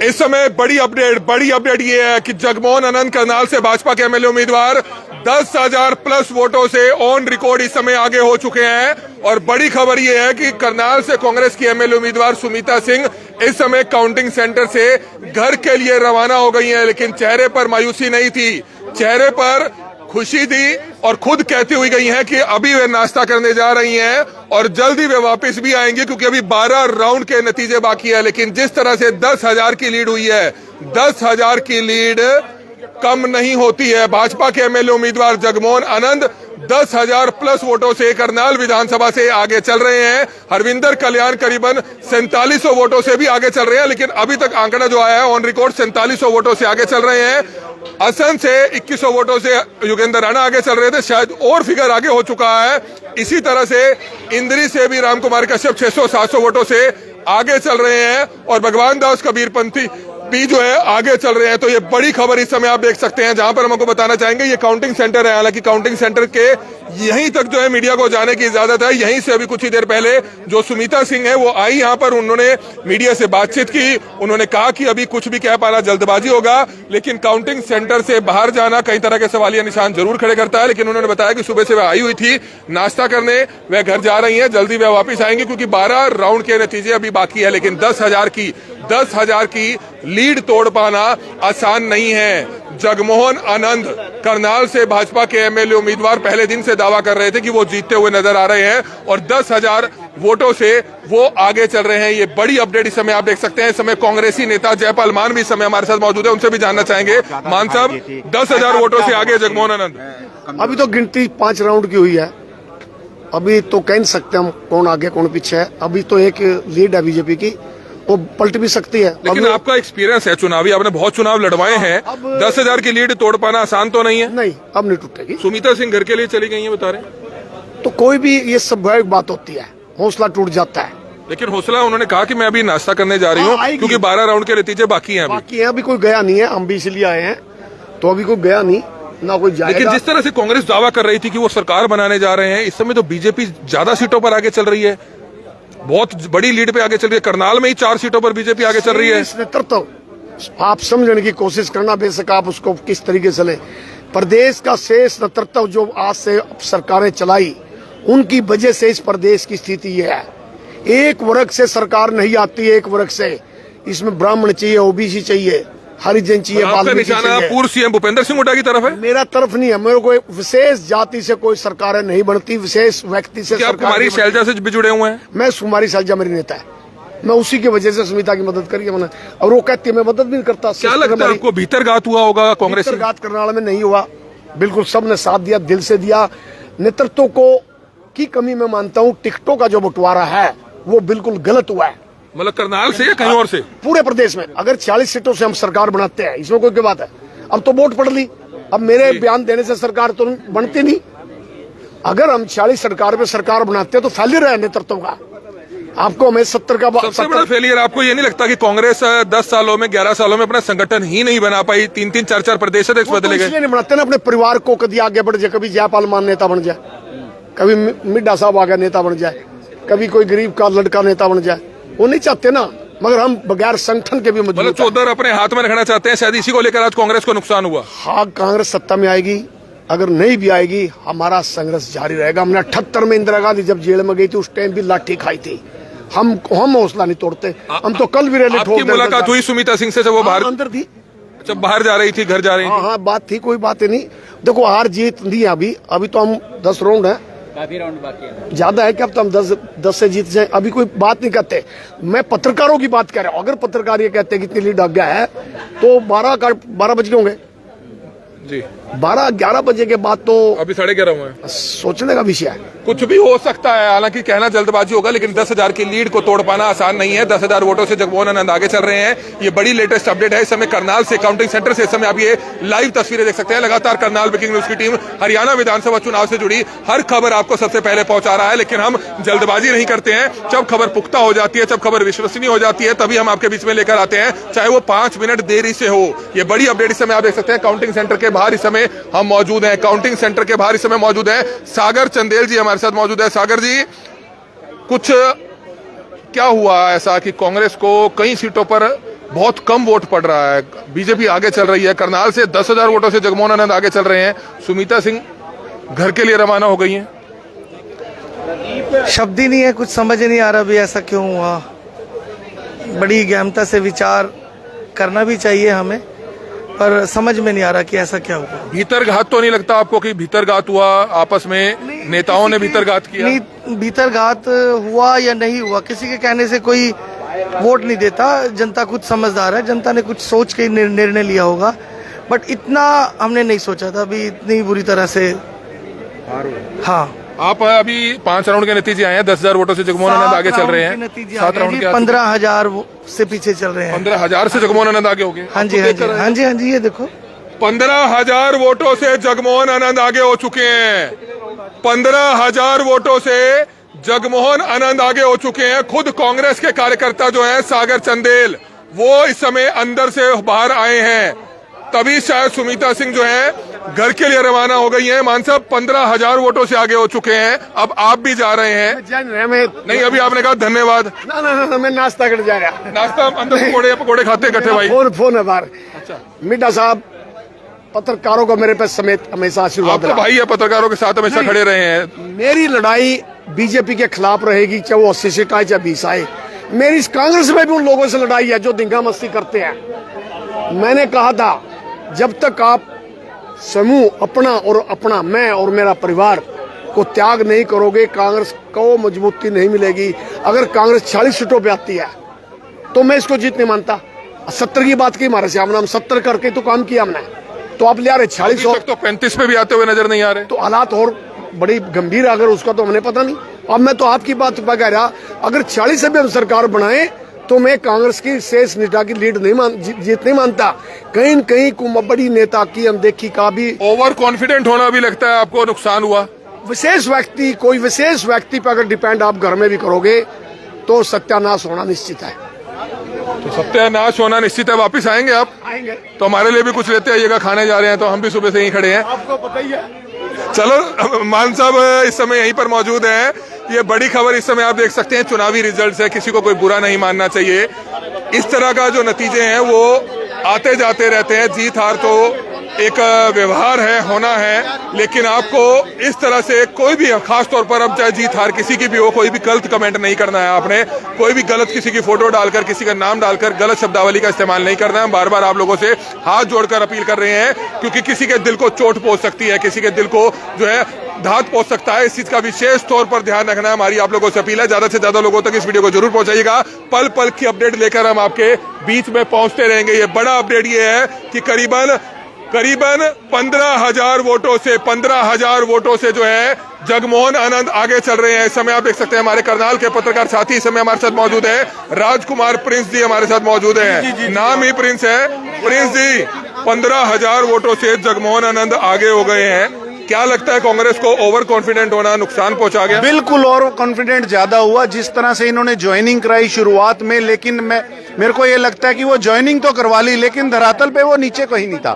इस समय बड़ी अपडेट ये है कि जगमोहन आनंद करनाल से भाजपा के एमएलए उम्मीदवार 10,000 प्लस वोटों से ऑन रिकॉर्ड इस समय आगे हो चुके हैं। और बड़ी खबर ये है कि करनाल से कांग्रेस की एमएलए उम्मीदवार सुमिता सिंह इस समय काउंटिंग सेंटर से घर के लिए रवाना हो गई हैं, लेकिन चेहरे पर मायूसी नहीं थी, चेहरे पर खुशी थी और खुद कहती हुई गई हैं कि अभी वे नाश्ता करने जा रही हैं और जल्दी वे वापस भी आएंगी, क्योंकि अभी 12 राउंड के नतीजे बाकी है। लेकिन जिस तरह से 10,000 की लीड हुई है, 10,000 की लीड कम नहीं होती है। भाजपा के एमएलए उम्मीदवार जगमोहन आनंद 10,000 प्लस वोटों से करनाल विधानसभा से आगे चल रहे हैं। हरविंदर कल्याण करीबन 4700 वोटों से भी आगे चल रहे हैं, लेकिन अभी तक आंकड़ा जो आया है ऑन रिकॉर्ड 4700 वोटों से आगे चल रहे हैं। असम से 2100 वोटों से योगेंद्र राणा आगे चल रहे थे, शायद और फिगर आगे हो चुका है। इसी तरह से इंद्री से भी रामकुमार कश्यप 600-700 वोटों से आगे चल रहे हैं और भगवान दास कबीरपंथी भी जो है आगे चल रहे हैं। तो ये बड़ी खबर इस समय आप देख सकते हैं, जहां पर हम आपको बताना चाहेंगे ये काउंटिंग सेंटर है। हालांकि काउंटिंग सेंटर के यहीं तक जो है मीडिया को जाने की इजाजत है। यहीं से अभी कुछ ही देर पहले जो सुमिता सिंह है वो आई यहां पर, उन्होंने मीडिया से बातचीत की। उन्होंने कहा कि अभी कुछ भी कह पाना जल्दबाजी होगा, लेकिन काउंटिंग सेंटर से बाहर जाना कई तरह के सवालिया निशान जरूर खड़े करता है। लेकिन उन्होंने बताया कि सुबह से वह आई हुई थी नाश्ता करने, वह घर जा रही है, जल्दी वह वापिस आएंगे, क्योंकि 12 राउंड के नतीजे अभी बाकी है। लेकिन 10,000 की लीड तोड़ पाना आसान नहीं है। जगमोहन आनंद करनाल से भाजपा के एमएलए उम्मीदवार पहले दिन से दावा कर रहे थे कि वो जीतते हुए नजर आ रहे हैं और 10,000 वोटों से वो आगे चल रहे हैं। ये बड़ी अपडेट इस समय आप देख सकते हैं। इस समय कांग्रेसी नेता जयपाल मान भी इस समय हमारे साथ मौजूद है, उनसे भी जानना चाहेंगे। मान साहब, 10,000 वोटों से आगे जगमोहन आनंद। अभी तो गिनती 5 राउंड की हुई है, अभी तो कह नहीं सकते हम कौन आगे कौन पीछे है। अभी तो एक लीड है बीजेपी की, वो पलट भी सकती है। लेकिन आपका एक्सपीरियंस है चुनावी, आपने बहुत चुनाव लड़वाए हैं, 10,000 की लीड तोड़ पाना आसान तो नहीं है। नहीं, अब नहीं टूटेगी। सुमिता सिंह घर के लिए चली गई हैं बता रहे हैं। तो कोई भी ये स्वाभाविक बात होती है, हौसला टूट जाता है। लेकिन हौसला, उन्होंने कहा कि मैं अभी नाश्ता करने जा रही हूँ, क्योंकि 12 राउंड के नतीजे बाकी हैं। बाकी है, अभी कोई गया नहीं है, हम भी इसलिए आए हैं, तो अभी कोई गया नहीं ना कोई जाएगा। लेकिन जिस तरह से कांग्रेस दावा कर रही थी कि वो सरकार बनाने जा रहे हैं, इस समय तो बीजेपी ज्यादा सीटों पर आगे चल रही है, बहुत बड़ी लीड पे आगे चल रही है। करनाल में ही 4 सीटों पर बीजेपी आगे चल रही है। नेतृत्व आप समझने की कोशिश करना, बेशक आप उसको किस तरीके से ले। प्रदेश का शेष नेतृत्व जो आज से सरकारें चलाई, उनकी वजह से इस प्रदेश की स्थिति ये है। एक वर्ग से सरकार नहीं आती, एक वर्ग से, इसमें ब्राह्मण चाहिए, ओबीसी चाहिए, हरिजन चाहिए, बाल्मीकि चाहिए। पूर्व सीएम भूपेंद्र सिंह हुड्डा की तरफ है। मेरा तरफ नहीं है, मेरे को विशेष जाति से कोई सरकारें नहीं बनती, विशेष व्यक्ति से। आप कुमारी शैलजा से भी जुड़े हुए हैं? मैं कुमारी शैलजा मेरी नेता है, मैं उसी की वजह से सुमिता की मदद करी मैंने, और वो कहती है मैं मदद भी नहीं करता। क्या लगता है आपको भीतरघात हुआ होगा कांग्रेस? भीतरघात करनाल में नहीं हुआ, बिल्कुल सबने साथ दिया, दिल से दिया। नेतृत्व को की कमी मैं मानता हूँ। टिकटों का जो बंटवारा है वो बिल्कुल गलत हुआ है। मतलब करनाल से या कहीं और से? पूरे प्रदेश में अगर 40 सीटों से हम सरकार बनाते हैं, इसमें कोई क्या बात है? अब तो वोट पड़ ली, अब मेरे बयान देने से सरकार तो बनती नहीं। अगर हम 40 सरकार पे सरकार बनाते हैं तो फेलियर है नेतृत्व का। आपको हमें 70 का सबसे बड़ा फेलियर आपको ये नहीं लगता कि कांग्रेस 10 सालों में 11 सालों में अपना संगठन ही नहीं बना पाई? 3-3 4-4 प्रदेश अध्यक्ष बदले गए। इसलिए नहीं बनाते ना, अपने परिवार को कभी आगे बढ़ जाए, कभी जयपाल मान नेता बन जाए, कभी मिड्डा साहब आगे नेता बन जाए, कभी कोई गरीब का लड़का नेता बन जाए। वो नहीं चाहते ना, मगर हम बगैर संगठन के भी मजबूत। मतलब चौधर अपने हाथ में रखना चाहते हैं, शायद इसी को लेकर आज कांग्रेस को नुकसान हुआ। हाँ, कांग्रेस सत्ता में आएगी, अगर नहीं भी आएगी हमारा संघर्ष जारी रहेगा। हमने 78 में इंदिरा गांधी जब जेल में गई थी, उस टाइम भी लाठी खाई थी। हम हौसला नहीं तोड़ते। हम तो कल भी रैली ठोक। आपकी मुलाकात हुई सुमिता सिंह से जब वो बाहर अंदर थी, जब बाहर जा रही थी, घर जा रही थी? हाँ, बात थी, कोई बात नहीं। देखो हार जीत नहीं है अभी तो हम 10 राउंड है, काफी राउंड बाकी है, ज्यादा है कि अब तो हम 10 से जीत जाए, अभी कोई बात नहीं करते। मैं पत्रकारों की बात कर रहा हूँ। अगर पत्रकार ये कहते हैं कि इतनी लीड आ गया है, तो 12 बज गए होंगे जी। 12-11 बजे के बाद तो अभी 11:30 हुए हैं। सोचने का विषय है। कुछ भी हो सकता है, हालांकि कहना जल्दबाजी होगा, लेकिन 10,000 की लीड को तोड़ पाना आसान नहीं है। 10,000 वोटों से जगमोहन आनंद आगे चल रहे हैं। ये बड़ी लेटेस्ट अपडेट है। इस समय करनाल से काउंटिंग सेंटर से इस समय आप ये लाइव तस्वीरें देख सकते हैं। लगातार करनाल ब्रेकिंग न्यूज की टीम हरियाणा विधानसभा चुनाव से जुड़ी हर खबर आपको सबसे पहले पहुंचा रहा है। लेकिन हम जल्दबाजी नहीं करते हैं। जब खबर पुख्ता हो जाती है, जब खबर विश्वसनीय हो जाती है, तभी हम आपके बीच में लेकर आते हैं, चाहे वो 5 मिनट देरी से हो। ये बड़ी अपडेट इस समय आप देख सकते हैं। काउंटिंग सेंटर के बाहर इस समय हम मौजूद हैं। काउंटिंग सेंटर के बाहर इस समय मौजूद है सागर चंदेल जी, हमारे साथ मौजूद है। सागर जी, कुछ क्या हुआ ऐसा कि कांग्रेस को कई सीटों पर बहुत कम वोट पड़ रहा है, बीजेपी आगे चल रही है। करनाल से 10,000 वोटों से जगमोहन आनंद आगे चल रहे हैं। सुमिता सिंह घर के लिए रवाना हो गई हैं। शब्द ही नहीं है, कुछ समझ ही नहीं आ रहा भी ऐसा क्यों हुआ। बड़ी गहनता से विचार करना भी चाहिए हमें, पर समझ में नहीं आ रहा कि ऐसा क्या हुआ। भीतरघात तो नहीं लगता आपको कि भीतरघात हुआ आपस में, नेताओं ने भीतरघात किया? नहीं, भीतरघात हुआ या नहीं हुआ, किसी के कहने से कोई वोट नहीं देता। जनता कुछ समझदार है, जनता ने कुछ सोच के निर्णय लिया होगा, बट इतना हमने नहीं सोचा था अभी इतनी बुरी तरह से। हाँ, आप अभी 5 राउंड के नतीजे आए हैं, 10,000 वोटों से जगमोहन आनंद आगे चल रहे हैं। 7 राउंड के 15,000 से पीछे चल रहे हैं। 15,000 से जगमोहन आनंद आगे हो गए। हाँ जी, हाँ जी, हाँ जी, हाँ जी, ये देखो 15,000 वोटों से जगमोहन आनंद आगे हो चुके हैं। 15,000 वोटों से जगमोहन आनंद आगे हो चुके हैं। खुद कांग्रेस के कार्यकर्ता जो हैं सागर चंदेल, वो इस समय अंदर से बाहर आए हैं, तभी शायद सुमिता सिंह जो है घर के लिए रवाना हो गई हैं। मान साहब 15,000 वोटों से आगे हो चुके हैं, अब आप भी जा रहे हैं। नहीं, अभी आपने कहा धन्यवाद। ना, मैं नाश्ता कर जा रहा। नाश्ता अंदर पकौड़े खाते इकट्ठे भाई। फोन है बाहर। अच्छा, मिड्डा साहब पत्रकारों को मेरे पे समेत हमेशा आशीर्वाद रहा। भाई है, पत्रकारों के साथ हमेशा खड़े रहे हैं। मेरी लड़ाई बीजेपी के खिलाफ रहेगी, चाहे वो 80 सीट आए चाहे 20 आए। मेरी कांग्रेस में भी उन लोगों से लड़ाई है जो दिंगा मस्ती करते हैं। मैंने कहा था जब तक आप समूह अपना मैं और मेरा परिवार को त्याग नहीं करोगे, कांग्रेस को मजबूती नहीं मिलेगी। अगर कांग्रेस 40 सीटों पे आती है तो मैं इसको जीत नहीं मानता। 70 की बात की हमारे से, हमने 70 करके तो काम किया हमने, तो आप ले आ रहे 40 और तो 35 पे भी आते हुए नजर नहीं आ रहे। तो हालात और बड़ी गंभीर, अगर उसका तो हमें पता नहीं। अब मैं तो आपकी बात पर कह रहा, अगर 40 से भी हम सरकार बनाए तो मैं कांग्रेस की शेष नेता की लीड जीत नहीं मानता। कहीं न कहीं बड़ी नेता की अनदेखी का भी, ओवर कॉन्फिडेंट होना भी लगता है आपको नुकसान हुआ। कोई विशेष व्यक्ति पर अगर डिपेंड आप घर में भी करोगे तो सत्यानाश होना निश्चित है। तो सत्यानाश होना निश्चित है। वापिस आएंगे आप? आएंगे तो हमारे लिए भी कुछ लेते आइएगा, खाने जा रहे हैं तो हम भी सुबह से यहीं खड़े हैं। आपको पता ही है। चलो, मान साहब इस समय यहीं पर मौजूद हैं। ये बड़ी खबर इस समय आप देख सकते हैं, चुनावी रिजल्ट है, किसी को कोई बुरा नहीं मानना चाहिए। इस तरह का जो नतीजे हैं वो आते जाते रहते हैं। जीत हार तो एक व्यवहार है, होना है, लेकिन आपको इस तरह से कोई भी, खास तौर पर अब चाहे जीत हार किसी की भी हो, कोई भी गलत कमेंट नहीं करना है आपने। कोई भी गलत किसी की फोटो डालकर, किसी का नाम डालकर गलत शब्दावली का इस्तेमाल नहीं करना है। हम बार बार आप लोगों से हाथ जोड़कर अपील कर रहे हैं, क्योंकि किसी के दिल को चोट पहुंच सकती है, किसी के दिल को जो है घात पहुंच सकता है। इस चीज का विशेष तौर पर ध्यान रखना है, हमारी आप लोगों से अपील है। ज्यादा से ज्यादा लोगों तक इस वीडियो को जरूर पहुंचाइएगा। पल पल की अपडेट लेकर हम आपके बीच में पहुंचते रहेंगे। ये बड़ा अपडेट ये है कि करीबन 15,000 वोटों से 15,000 वोटों से जो है जगमोहन आनंद आगे चल रहे हैं। इस समय आप देख सकते हैं हमारे करनाल के पत्रकार साथी इस समय हमारे साथ मौजूद है। राजकुमार प्रिंस जी हमारे साथ मौजूद हैं। नाम ही प्रिंस है। प्रिंस जी, 15,000 वोटों से जगमोहन आनंद आगे हो गए हैं। क्या लगता है कांग्रेस को ओवर कॉन्फिडेंट होना नुकसान पहुंचा गया? बिल्कुल ओवर कॉन्फिडेंट ज्यादा हुआ, जिस तरह से इन्होंने ज्वाइनिंग कराई शुरुआत में। लेकिन मेरे को ये लगता है कि वो ज्वाइनिंग तो करवा ली, लेकिन धरातल पे वो नीचे कहीं नहीं था,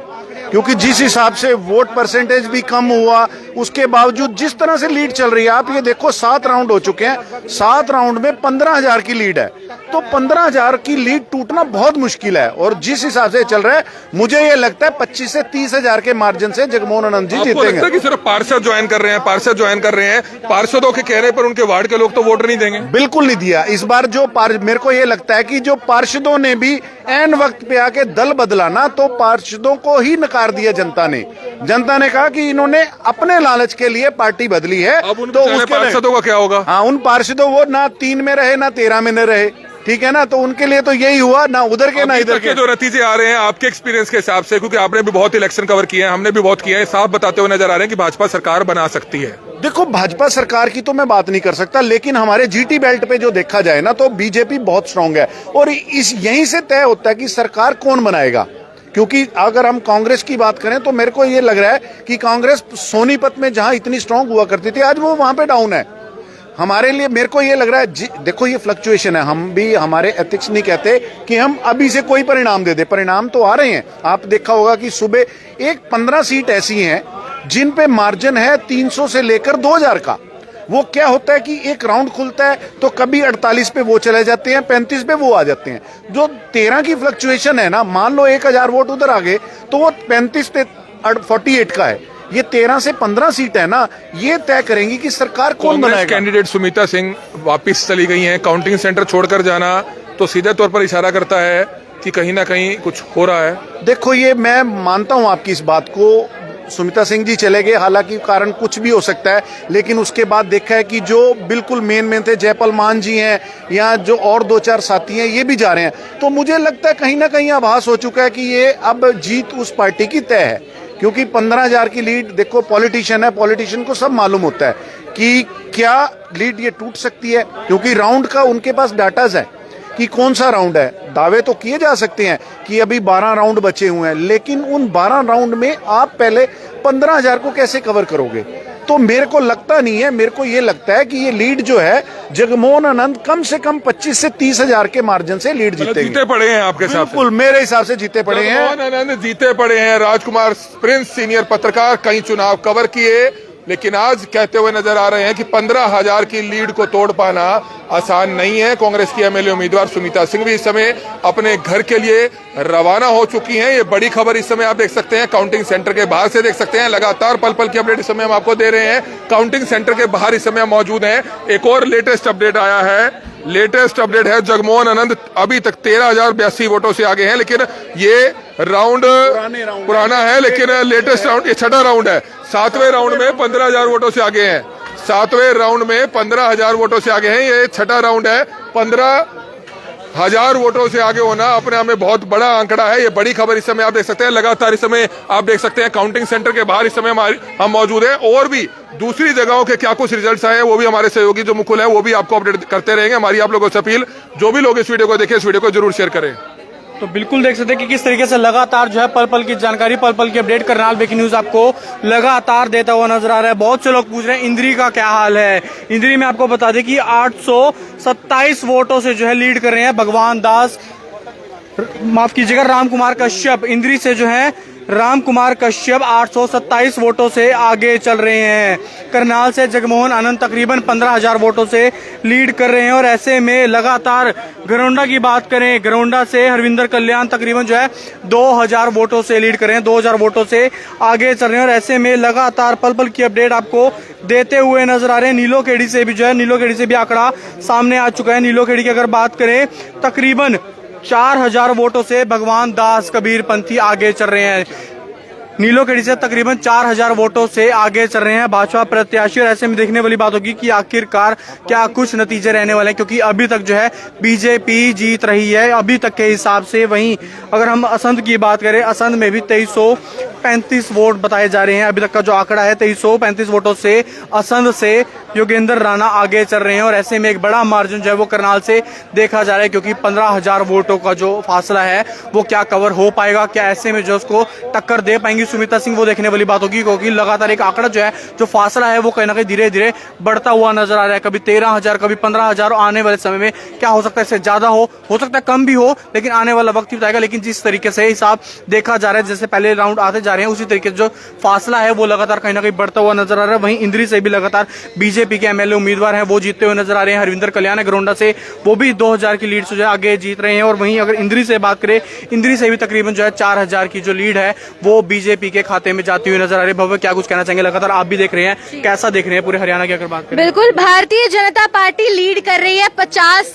क्योंकि जिस हिसाब से वोट परसेंटेज भी कम हुआ, उसके बावजूद जिस तरह से लीड चल रही है, आप ये देखो 7 राउंड हो चुके हैं, 7 राउंड में 15,000 की लीड है। तो 15,000 की लीड टूटना बहुत मुश्किल है, और जिस हिसाब से चल रहा है, मुझे ये लगता है 25 से 30,000 के मार्जिन से जगमोहन आनंद जी जीतेंगे। कि सिर्फ पार्षद ज्वाइन कर रहे हैं, पार्षदों के कहने पर उनके वार्ड के लोग तो वोट नहीं देंगे? बिल्कुल नहीं दिया। इस बार मेरे को ये लगता है कि जो पार्षदों ने भी एन वक्त पे आके दल बदला ना, तो पार्षदों को ही नकार दिया जनता ने। जनता ने कहा कि इन्होंने अपने लालच के लिए पार्टी बदली है। अब तो उसके पार्षदों का क्या होगा? हाँ, उन पार्षदों, वो ना 3 में रहे ना 13 में न रहे, ठीक है ना, तो उनके लिए तो यही हुआ, ना उधर के ना इधर के। जो नतीजे आ रहे हैं आपके एक्सपीरियंस के हिसाब से, क्योंकि आपने भी बहुत इलेक्शन कवर किया है, हमने भी बहुत किया है, साफ बताते हुए नजर आ रहे हैं कि भाजपा सरकार बना सकती है। देखो, भाजपा सरकार की तो मैं बात नहीं कर सकता, लेकिन हमारे जीटी बेल्ट पे जो देखा जाए ना, तो बीजेपी बहुत स्ट्रांग है, और यहीं से तय होता है कि सरकार कौन बनाएगा। क्योंकि अगर हम कांग्रेस की बात करें तो मेरे को ये लग रहा है कि कांग्रेस सोनीपत में जहां इतनी स्ट्रांग हुआ करती थी, आज वो वहां पे डाउन है। हमारे लिए मेरे को ये लग रहा है, देखो ये फ्लक्चुएशन है, हम भी, हमारे एथिक्स नहीं कहते कि हम अभी से कोई परिणाम दे दे। परिणाम तो आ रहे हैं। आप देखा होगा कि सुबह 15 सीट ऐसी हैं जिन पे मार्जिन है 300 से लेकर 2,000 का। वो क्या होता है कि एक राउंड खुलता है तो कभी 48 पे वो चले जाते हैं, 35 पे वो आ जाते हैं। जो 13 की फ्लक्चुएशन है ना, मान लो 1000 वोट उधर आ गए तो वो 35 पे 48 का है। ये 13 से 15 सीट है ना, ये तय करेंगी कि सरकार कौन बनाएगा। कैंडिडेट सुमिता सिंह वापस चली गई हैं। काउंटिंग सेंटर छोड़कर जाना तो सीधे तौर पर इशारा करता है कि कहीं ना कहीं कुछ हो रहा है। देखो, ये मैं मानता हूं आपकी इस बात को, सुमिता सिंह जी चले गए, हालांकि कारण कुछ भी हो सकता है, लेकिन उसके बाद देखा है कि जो बिल्कुल मेन थे, जयपाल मान जी हैं या जो और 2-4 साथी हैं, ये भी जा रहे हैं। तो मुझे लगता है कहीं ना कहीं आभास हो चुका है कि ये अब जीत उस पार्टी की तय है, क्योंकि 15,000 की लीड, देखो पॉलिटिशियन है, पॉलिटिशियन को सब मालूम होता है कि क्या लीड ये टूट सकती है, क्योंकि राउंड का उनके पास डाटाज है कि कौन सा राउंड है। दावे तो किए जा सकते हैं कि अभी 12 राउंड बचे हुए हैं, लेकिन उन 12 राउंड में आप पहले 15,000 को कैसे कवर करोगे? तो मेरे को लगता नहीं है, मेरे को ये लगता है कि ये लीड जो है जगमोहन आनंद कम से कम 25 से 30,000 के मार्जिन से लीड जीतेंगे। जीते पड़े हैं आपके हिसाब से? बिल्कुल, मेरे हिसाब से जीते पड़े हैं। जगमोहन आनंद जीते पड़े हैं। राजकुमार प्रिंस सीनियर पत्रकार कई चुनाव कवर किए, लेकिन आज कहते हुए नजर आ रहे हैं कि 15,000 की लीड को तोड़ पाना आसान नहीं है। कांग्रेस की एमएलए उम्मीदवार सुमिता सिंह भी इस समय अपने घर के लिए रवाना हो चुकी हैं। ये बड़ी खबर इस समय आप देख सकते हैं, काउंटिंग सेंटर के बाहर से देख सकते हैं। लगातार पल पल की अपडेट इस समय हम आपको दे रहे हैं। काउंटिंग सेंटर के बाहर इस समय मौजूद हैं। एक और लेटेस्ट अपडेट आया है। लेटेस्ट अपडेट है, जगमोहन आनंद अभी तक 13,082 वोटों से आगे हैं, लेकिन ये राउंड पुराना है, लेकिन लेटेस्ट राउंड ये छठा राउंड है। 7वें राउंड में 15,000 वोटों से आगे हैं। 7वें राउंड में 15,000 वोटों से आगे हैं। ये छठा राउंड है। 15,000 वोटों से आगे होना अपने आप में बहुत बड़ा आंकड़ा है। ये बड़ी खबर इस समय आप देख सकते हैं। लगातार इस समय आप देख सकते हैं काउंटिंग सेंटर के बाहर इस समय हम मौजूद हैं। और भी दूसरी जगहों के क्या कुछ रिजल्ट्स आए हैं वो भी हमारे सहयोगी जो मुकुल है वो भी आपको अपडेट करते रहेंगे। हमारी आप लोगों से अपील, जो भी लोग इस वीडियो को देखें, इस वीडियो को जरूर शेयर करें। तो बिल्कुल देख सकते हैं कि किस तरीके से लगातार जो है पल पल की जानकारी, पल पल की अपडेट करनाल ब्रेकिंग न्यूज आपको लगातार देता हुआ नजर आ रहा है। बहुत से लोग पूछ रहे हैं इंद्री का क्या हाल है। इंद्री में आपको बता दें कि 827 वोटों से जो है लीड कर रहे हैं भगवान दास, माफ कीजिएगा, राम कुमार कश्यप। इंद्री से जो है राम कुमार कश्यप 827 वोटों से आगे चल रहे हैं। करनाल से जगमोहन आनंद तकरीबन 15,000 वोटों से लीड कर रहे हैं। और ऐसे में लगातार गरौंडा की बात करें, गरौंडा से हरविंदर कल्याण तकरीबन जो है 2,000 वोटों से लीड कर रहे हैं, 2,000 वोटों से आगे चल रहे हैं। और ऐसे में लगातार पल पल की अपडेट आपको देते हुए नजर आ रहे हैं। नीलो खेड़ी से भी जो है, नीलो खेड़ी से भी आंकड़ा सामने आ चुका है। नीलो खेड़ी की अगर बात करें, तकरीबन 4,000 वोटों से भगवान दास कबीर पंथी आगे चल रहे हैं। नीलो खेड़ी से तकरीबन 4,000 वोटों से आगे चल रहे हैं भाजपा प्रत्याशी। और ऐसे में देखने वाली बात होगी कि आखिरकार क्या कुछ नतीजे रहने वाले हैं, क्योंकि अभी तक जो है बीजेपी जीत रही है अभी तक के हिसाब से। वहीं अगर हम असंध की बात करें, असंध में भी 2335 वोट बताए जा रहे हैं। अभी तक का जो आंकड़ा है 2335 वोटों से असंध से योगेंद्र राणा आगे चल रहे हैं। और ऐसे में एक बड़ा मार्जिन जो है वो करनाल से देखा जा रहा है, क्योंकि 15,000 वोटों का जो फासला है वो क्या कवर हो पाएगा, क्या ऐसे में जो उसको टक्कर दे पाएंगी सुमिता सिंह, वो देखने वाली बात होगी। क्योंकि लगातार एक आंकड़ा जो है, जो फासला है वो कहीं ना कहीं धीरे धीरे बढ़ता हुआ नजर आ रहा है। कभी 13,000, कभी 15,000। आने वाले समय में क्या हो सकता है, इससे ज्यादा हो सकता है कम भी हो, लेकिन आने वाला वक्त ही बताएगा। लेकिन जिस तरीके से हिसाब देखा जा रहा है, जैसे पहले राउंड आते जा रहे हैं, उसी तरीके से जो फासला है वो लगातार कहीं ना कहीं बढ़ता हुआ नजर आ रहा है। वहीं इंद्री से भी लगातार बीजेपी के एमएलए उम्मीदवार हैं वो जीतते हुए नजर आ रहे हैं। हरविंदर कल्याण गरौंडा से वो भी 2,000 की लीड से जो है आगे जीत रहे हैं। और वहीं अगर इंद्री से बात करें, इंद्री से भी तकरीबन जो है 4,000 की जो लीड है वो बीजेपी के खाते में जाती हुई नजर आ रही है। भव्य, क्या कुछ कहना चाहेंगे? लगातार आप भी देख रहे हैं, कैसा देख रहे हैं पूरे हरियाणा की अगर बात करें? बिल्कुल, भारतीय जनता पार्टी लीड कर रही है 50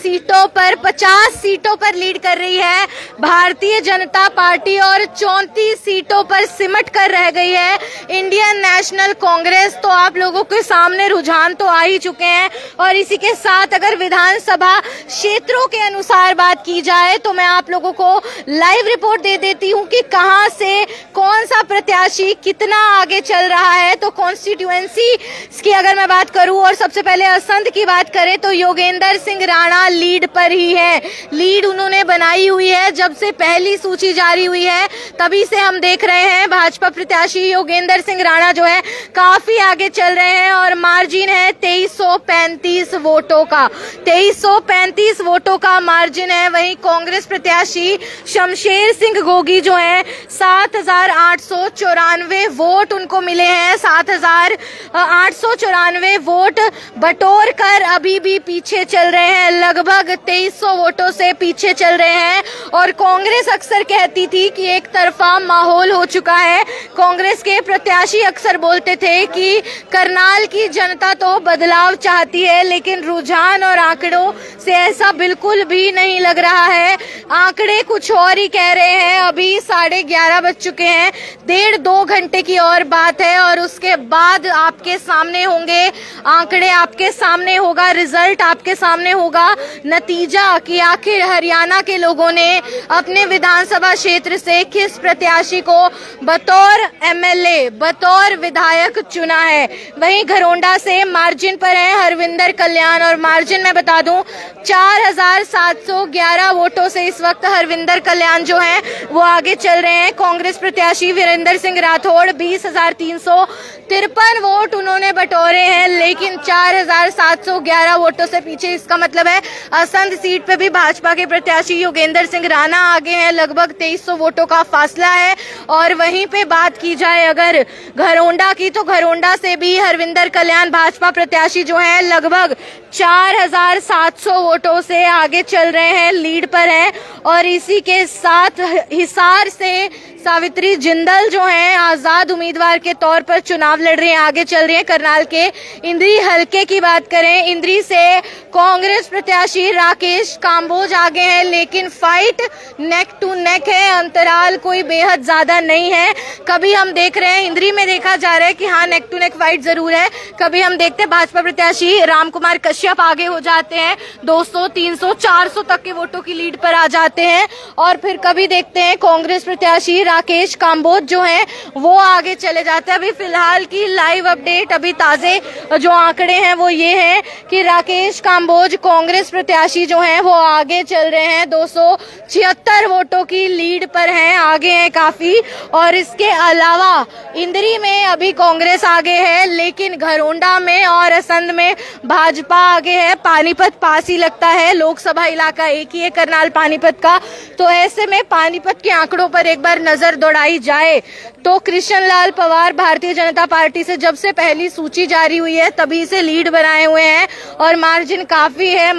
सीटों पर लीड कर रही है भारतीय जनता पार्टी। और 34 सीटों पर सिमट कर रह गई है इंडियन नेशनल कांग्रेस। तो आप लोगों के सामने रुझान तो आ ही चुके हैं। और इसी के साथ अगर विधानसभा क्षेत्रों के अनुसार बात की जाए तो मैं आप लोगों को लाइव रिपोर्ट दे देती हूं कि कहां से कौन सा प्रत्याशी कितना आगे चल रहा है। तो कॉन्स्टिट्यूएंसी की अगर मैं बात करूं, और सबसे पहले असंध की बात करें, तो योगेंद्र सिंह राणा लीड पर ही है। लीड उन्होंने बनाई हुई है, जब से पहली सूची जारी हुई है तभी से हम देख रहे हैं भाजपा प्रत्याशी योगेंद्र सिंह राणा जो है काफी आगे चल रहे हैं। और मार्जिन है है 2335 वोटों का। 2335 वोटों का मार्जिन है। वहीं कांग्रेस प्रत्याशी शमशेर सिंह गोगी जो है 7894 वोट उनको मिले हैं। 7894 वोट बटोर कर अभी भी पीछे चल रहे हैं, लगभग 2300 वोटों से पीछे चल रहे हैं। और कांग्रेस अक्सर कहती थी कि एक तरफा माहौल हो चुका है। कांग्रेस के प्रत्याशी अक्सर बोलते थे कि करनाल की जनता तो बदलाव चाहती है, लेकिन रुझान और आंकड़ों से ऐसा बिल्कुल भी नहीं लग रहा है। आंकड़े कुछ और ही कह रहे हैं। अभी 11:30 बज चुके हैं, 1.5-2 घंटे की और बात है और उसके बाद आपके सामने होंगे आंकड़े, आपके सामने होगा रिजल्ट, आपके सामने होगा नतीजा कि आखिर हरियाणा के लोगों ने अपने विधानसभा क्षेत्र से किस प्रत्याशी को बतौर एमएलए, बतौर विधायक चुना है। वहीं घरोंडा से मार्जिन पर है हरविंदर कल्याण और मार्जिन मैं बता दूं 4711 वोटों से इस वक्त हरविंदर कल्याण जो हैं वो आगे चल रहे हैं। कांग्रेस प्रत्याशी वीरेंद्र सिंह राठौड़ 20,353 वोट उन्होंने बटोरे हैं, लेकिन 4711 वोटों से पीछे। इसका मतलब है असंध सीट पे भी भाजपा के प्रत्याशी योगेंद्र सिंह राणा आगे हैं, लगभग 2300 वोटों का फासला है। और वहीं पे बात की जाए अगर घरोंडा की, तो घरोंडा से भी हरविंदर कल्याण भाजपा प्रत्याशी जो हैं लगभग 4700 वोटों से आगे चल रहे हैं, लीड पर हैं। और इसी के साथ हिसार से सावित्री जिंदल जो हैं आजाद उम्मीदवार के तौर पर चुनाव लड़ रही हैं, आगे चल रही हैं। करनाल के इंद्री हलके की बात करें, इंद्री से कांग्रेस प्रत्याशी राकेश काम्बोज आगे हैं, लेकिन फाइट नेक टू नेक है, अंतराल कोई बेहद ज्यादा नहीं है। कभी हम देख रहे हैं इंद्री में देखा जा रहा है कि हाँ नेक टू नेक फाइट जरूर है। कभी हम देखते हैं भाजपा प्रत्याशी रामकुमार कश्यप आगे हो जाते हैं, 200, 300, 400 तक के वोटों की लीड पर आ जाते हैं। और फिर कभी देखते हैं कांग्रेस प्रत्याशी राकेश काम्बोज जो हैं वो आगे चले जाते हैं। अभी फिलहाल की लाइव अपडेट, अभी ताजे जो आंकड़े हैं वो ये हैं कि राकेश काम्बोज कांग्रेस प्रत्याशी जो हैं वो आगे चल रहे हैं, 276 वोटों की लीड पर हैं, आगे हैं काफी। और इसके अलावा इंद्री में अभी कांग्रेस आगे है, लेकिन घरोंडा में और असंध में भाजपा आगे है। पानीपत पास ही लगता है, लोकसभा इलाका एक ही है करनाल पानीपत का। तो ऐसे में पानीपत के आंकड़ों पर एक बार नजर दौड़ाई जाए तो कृष्ण लाल पवार भारतीय जनता पार्टी से जब से पहली सूची जारी हुई है तभी से लीड बनाए हुए हैं और मार्जिन काफी है,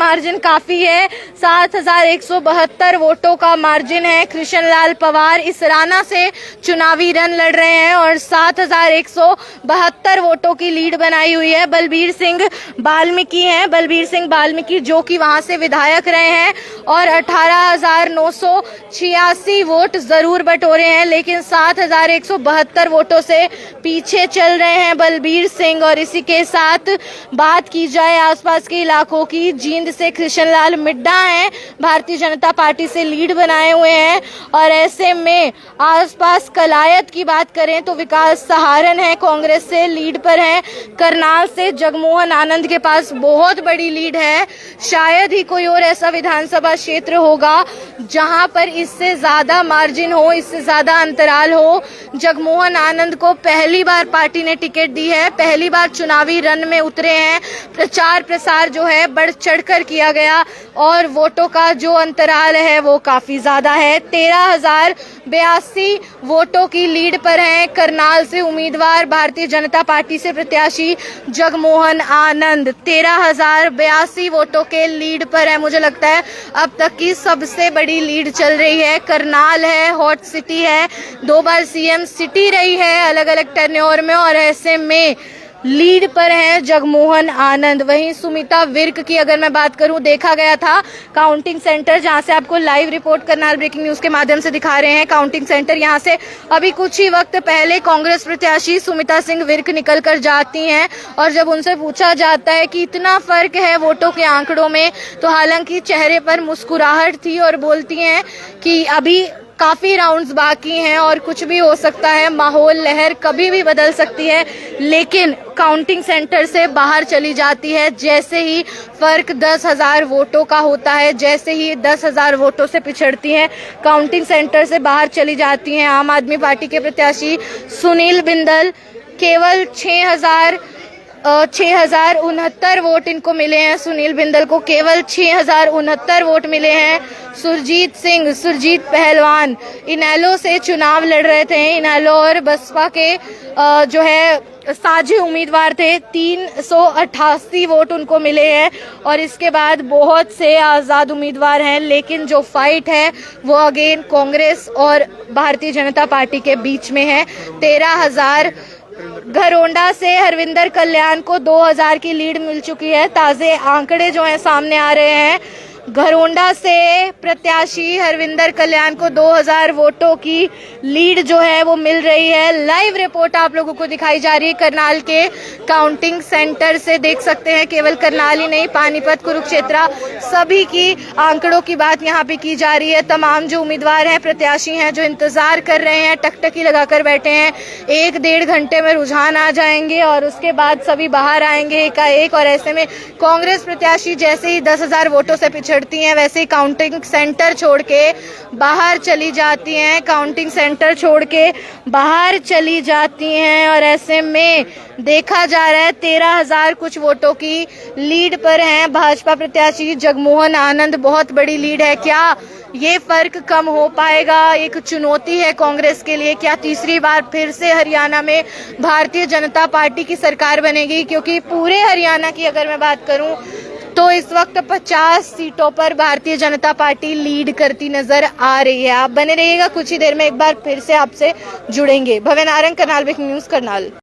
7172 वोटों का मार्जिन है। कृष्ण लाल पवार इसराना से चुनावी रन लड़ रहे हैं और 7172 वोटों की लीड बनाई हुई है। बलबीर सिंह बाल्मीकि हैं, बलबीर सिंह बाल्मीकि जो कि वहां से विधायक रहे हैं और 18,986 वोट जरूर बटोरे हैं, लेकिन 7172 वोटों से पीछे चल रहे हैं बलबीर सिंह। और इसी के साथ बात की जाए आसपास के इलाकों की, जींद से कृष्णलाल मिड्डा हैं, भारतीय जनता पार्टी से लीड बनाए हुए हैं। और ऐसे में आसपास कलायत की बात करें तो विकास सहारन है, कांग्रेस से लीड पर हैं। करनाल से जगमोहन आनंद के पास बहुत बड़ी लीड है, शायद ही कोई और ऐसा विधानसभा क्षेत्र होगा जहां पर इससे ज्यादा मार्जिन हो, इससे ज्यादा अंतराल हो। जगमोहन आनंद को पहली बार पार्टी ने टिकट दी है, पहली बार चुनावी रन में उतरे हैं, प्रचार प्रसार जो है बढ़ चढ़कर किया गया और वोटों का जो अंतराल है वो काफी ज्यादा है। 13,082 वोटों की लीड पर हैं करनाल से उम्मीदवार भारतीय जनता पार्टी से प्रत्याशी जगमोहन आनंद, 13,082 वोटों के लीड पर है। मुझे लगता है अब तक की सबसे बड़ी लीड चल रही है। करनाल है, हॉट सिटी है, 2 बार सीएम सिटी रही है अलग अलग टेन्योर में और ऐसे में लीड पर है जगमोहन आनंद। वहीं सुमिता विर्क की अगर मैं बात करूं, देखा गया था काउंटिंग सेंटर जहां से आपको live report Karnal breaking news के माध्यम से दिखा रहे हैं काउंटिंग सेंटर। यहां से अभी कुछ ही वक्त पहले कांग्रेस प्रत्याशी सुमिता सिंह विर्क निकल कर जाती हैं और जब उनसे पूछा जाता है कि इतना फर्क है वोटों के आंकड़ों में, तो हालांकि चेहरे पर मुस्कुराहट थी और बोलती हैं कि अभी काफी राउंड्स बाकी हैं और कुछ भी हो सकता है, माहौल लहर कभी भी बदल सकती है, लेकिन काउंटिंग सेंटर से बाहर चली जाती है जैसे ही फर्क 10,000 वोटों का होता है, जैसे ही 10,000 वोटों से पिछड़ती हैं काउंटिंग सेंटर से बाहर चली जाती हैं। आम आदमी पार्टी के प्रत्याशी सुनील बिंदल केवल 6,000 6,069 वोट इनको मिले हैं। सुनील बिंदल को केवल 6,069 वोट मिले हैं। सुरजीत पहलवान इनेलो से चुनाव लड़ रहे थे। इनेलो और बसपा के जो है साझे उम्मीदवार थे। 388 वोट उनको मिले हैं और इसके बाद बहुत से आजाद उम्मीदवार हैं, लेकिन जो फाइट है वो अगेन कांग्रेस और भारतीय जनता पार्टी के बीच में है। 13,000 घरोंडा से हरविंदर कल्याण को 2,000 की लीड मिल चुकी है। ताजे आंकड़े जो हैं सामने आ रहे हैं। घरोंडा से प्रत्याशी हरविंदर कल्याण को 2,000 वोटों की लीड जो है वो मिल रही है। लाइव रिपोर्ट आप लोगों को दिखाई जा रही है करनाल के काउंटिंग सेंटर से। देख सकते हैं केवल करनाल ही नहीं, पानीपत, कुरुक्षेत्र सभी की आंकड़ों की बात यहाँ पे की जा रही है। तमाम जो उम्मीदवार हैं, प्रत्याशी हैं, जो इंतजार कर रहे हैं, टकटकी लगाकर बैठे हैं। 1-1.5 घंटे में रुझान आ जाएंगे और उसके बाद सभी बाहर आएंगे एकाएक। और ऐसे में कांग्रेस प्रत्याशी जैसे ही 10,000 वोटों से चढ़ती हैं वैसे ही काउंटिंग सेंटर छोड़ के बाहर चली जाती हैं। काउंटिंग सेंटर छोड़ के बाहर चली जाती हैं और ऐसे में देखा जा रहा है 13,000 कुछ वोटों की लीड पर हैं भाजपा प्रत्याशी जगमोहन आनंद। बहुत बड़ी लीड है। क्या ये फर्क कम हो पाएगा? एक चुनौती है कांग्रेस के लिए। क्या तीसरी बार फिर से हरियाणा में भारतीय जनता पार्टी की सरकार बनेगी? क्योंकि पूरे हरियाणा की अगर मैं बात करूं तो इस वक्त 50 सीटों पर भारतीय जनता पार्टी लीड करती नजर आ रही है। आप बने रहिएगा, कुछ ही देर में एक बार फिर से आपसे जुड़ेंगे। भव्य नारंग, करनाल ब्रेकिंग न्यूज, करनाल।